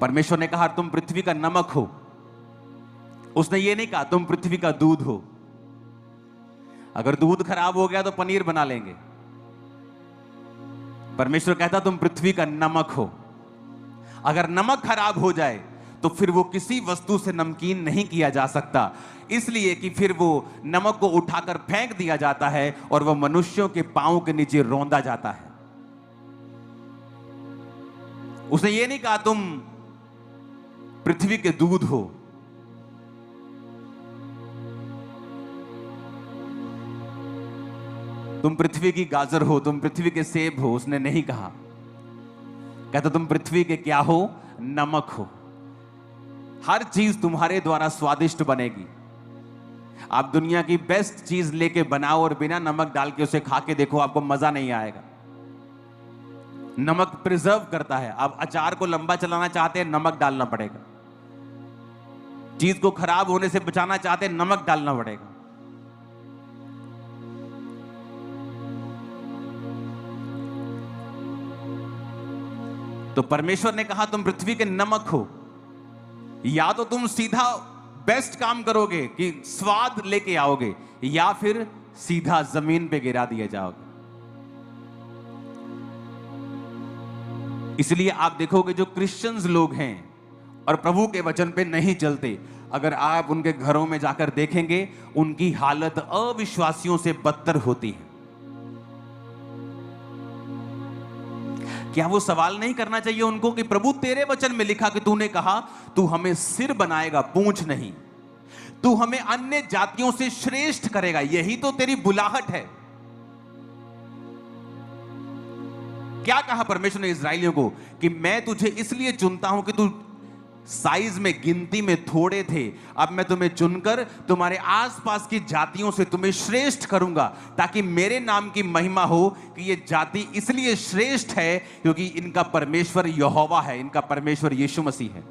परमेश्वर ने कहा तुम पृथ्वी का नमक हो। उसने ये नहीं कहा तुम पृथ्वी का दूध हो। अगर दूध खराब हो गया तो पनीर बना लेंगे। परमेश्वर कहता तुम पृथ्वी का नमक हो। अगर नमक खराब हो जाए तो फिर वो किसी वस्तु से नमकीन नहीं किया जा सकता, इसलिए कि फिर वो नमक को उठाकर फेंक दिया जाता है और वह मनुष्यों के पांव के नीचे रौंदा जाता है। उसने ये नहीं कहा तुम पृथ्वी के दूध हो। तुम पृथ्वी की गाजर हो, तुम पृथ्वी के सेब हो। उसने नहीं कहा। कहता तुम पृथ्वी के क्या हो? नमक हो। हर चीज तुम्हारे द्वारा स्वादिष्ट बनेगी। आप दुनिया की बेस्ट चीज लेके बनाओ और बिना नमक डाल के उसे खा के देखो, आपको मजा नहीं आएगा। नमक प्रिजर्व करता है। आप अचार को लंबा चलाना चाहते हैं, नमक डालना पड़ेगा। चीज को खराब होने से बचाना चाहते हैं, नमक डालना पड़ेगा। तो परमेश्वर ने कहा तुम पृथ्वी के नमक हो। या तो तुम सीधा बेस्ट काम करोगे कि स्वाद लेके आओगे, या फिर सीधा जमीन पे गिरा दिए जाओगे। इसलिए आप देखोगे जो क्रिश्चियंस लोग हैं और प्रभु के वचन पे नहीं चलते, अगर आप उनके घरों में जाकर देखेंगे उनकी हालत अविश्वासियों से बदतर होती है। क्या वो सवाल नहीं करना चाहिए उनको कि प्रभु तेरे वचन में लिखा कि तूने कहा तू हमें सिर बनाएगा, पूंछ नहीं। तू हमें अन्य जातियों से श्रेष्ठ करेगा, यही तो तेरी बुलाहट है। क्या कहा परमेश्वर ने इस्राएलियों को कि मैं तुझे इसलिए चुनता हूं कि तू साइज में, गिनती में थोड़े थे, अब मैं तुम्हें चुनकर तुम्हारे आसपास की जातियों से तुम्हें श्रेष्ठ करूंगा, ताकि मेरे नाम की महिमा हो कि ये जाति इसलिए श्रेष्ठ है क्योंकि इनका परमेश्वर यहोवा है, इनका परमेश्वर यीशु मसीह है।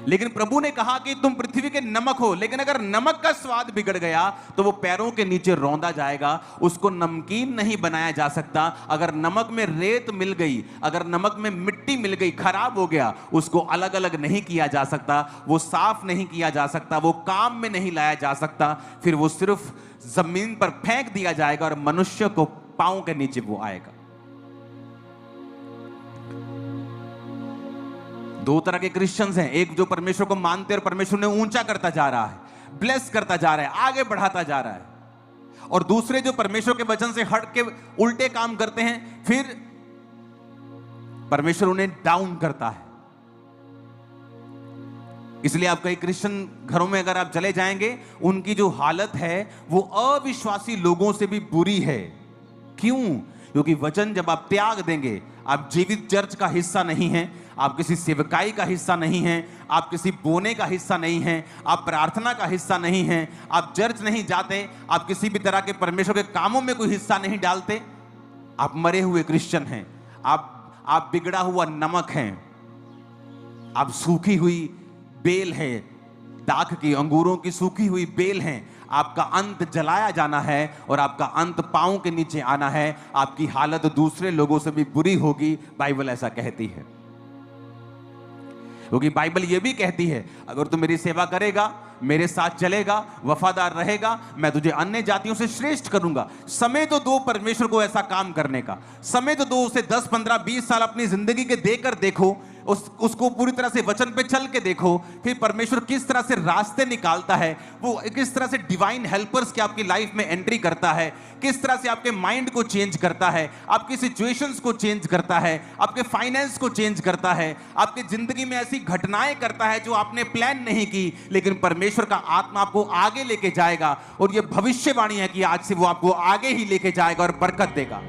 लेकिन प्रभु ने कहा कि तुम पृथ्वी के नमक हो, लेकिन अगर नमक का स्वाद बिगड़ गया तो वो पैरों के नीचे रौंदा जाएगा, उसको नमकीन नहीं बनाया जा सकता। अगर नमक में रेत मिल गई, अगर नमक में मिट्टी मिल गई, खराब हो गया, उसको अलग अलग नहीं किया जा सकता, वो साफ नहीं किया जा सकता, वो काम में नहीं लाया जा सकता, फिर वो सिर्फ जमीन पर फेंक दिया जाएगा और मनुष्य को पांव के नीचे वो आएगा। दो तरह के क्रिश्चियंस हैं, एक जो परमेश्वर को मानते हैं और परमेश्वर ने ऊंचा करता जा रहा है, ब्लेस करता जा रहा है, आगे बढ़ाता जा रहा है, और दूसरे जो परमेश्वर के वचन से हट के उल्टे काम करते हैं, फिर परमेश्वर उन्हें डाउन करता है। इसलिए आप कई क्रिश्चियन घरों में अगर आप चले जाएंगे, उनकी जो हालत है वो अविश्वासी लोगों से भी बुरी है। क्यों? क्योंकि वचन जब आप त्याग देंगे, आप जीवित चर्च का हिस्सा नहीं हैं, आप किसी सेवकाई का हिस्सा नहीं हैं, आप किसी बोने का हिस्सा नहीं हैं, आप प्रार्थना का हिस्सा नहीं हैं, आप चर्च नहीं जाते, आप किसी भी तरह के परमेश्वर के कामों में कोई हिस्सा नहीं डालते, आप मरे हुए क्रिश्चियन हैं, आप बिगड़ा हुआ नमक हैं, आप सूखी हुई बेल है, दाख की, अंगूरों की सूखी हुई बेल हैं। आपका अंत जलाया जाना है और आपका अंत पांव के नीचे आना है। आपकी हालत दूसरे लोगों से भी बुरी होगी, बाइबल ऐसा कहती है। क्योंकि बाइबल यह भी कहती है अगर तू मेरी सेवा करेगा, मेरे साथ चलेगा, वफादार रहेगा, मैं तुझे अन्य जातियों से श्रेष्ठ करूंगा। समय तो दो परमेश्वर को ऐसा काम करने का, समय तो दो उसे 10, 15, 20 साल अपनी जिंदगी के देकर देखो, उसको पूरी तरह से वचन पे चल के देखो, फिर परमेश्वर किस तरह से रास्ते निकालता है, वो किस तरह से डिवाइन हेल्पर्स की आपकी लाइफ में एंट्री करता है, किस तरह से आपके माइंड को चेंज करता है, आपकी सिचुएशंस को चेंज करता है, आपके फाइनेंस को चेंज करता है, आपकी जिंदगी में ऐसी घटनाएं करता है जो आपने प्लान नहीं की, लेकिन परमेश्वर का आत्मा आपको आगे लेके जाएगा। और ये भविष्यवाणी है कि आज से वो आपको आगे ही लेके जाएगा और बरकत देगा।